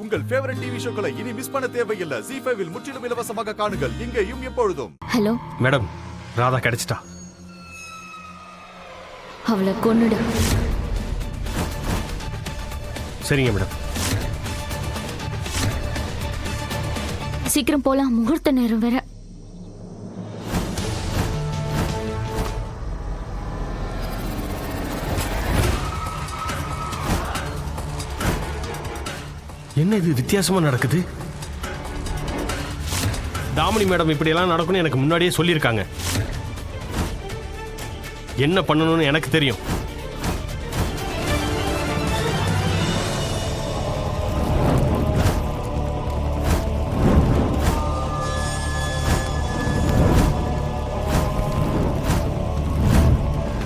உங்கள் favourite TV ஷோக்களை இனி miss பண்ண தேவையில்லை. ZEE5 இல் முற்றிலும் இலவசமாக காணுங்கள், இங்கேயும் எப்பொழுதும். ஹலோ மேடம், ராதா கிடைச்சிட்டா. அவளை கொன்னுடு. சரிங்க மேடம். சீக்கிரம் போலாம், முகூர்த்த நேரம் வேற. என்ன இது வித்தியாசமா நடக்குது? தாமினி மேடம் இப்படி எல்லாம் நடக்கும்னு எனக்கு முன்னாடியே சொல்லியிருக்காங்க. என்ன பண்ணணும்னு எனக்கு தெரியும்.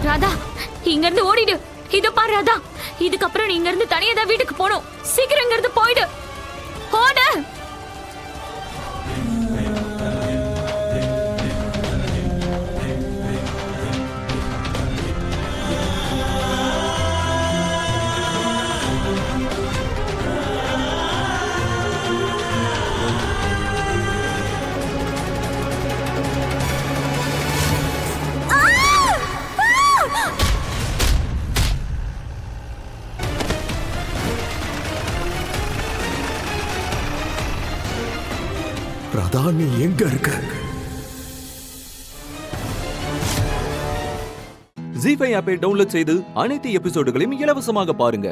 ராதா, இங்க இருந்து ஓடிடு. இத பாரு ராதா, இதுக்கப்புறம் நீ இங்க இருந்து தனியா தான் வீட்டுக்கு போகணும். சீக்கிரம் இங்க இருந்து போயிடு. ஓடு. ராதா, நீ எங்க இருக்க? ZEE5 ஆப்பை டவுன்லோட் செய்து அனைத்து எபிசோடுகளையும் இலவசமாக பாருங்க.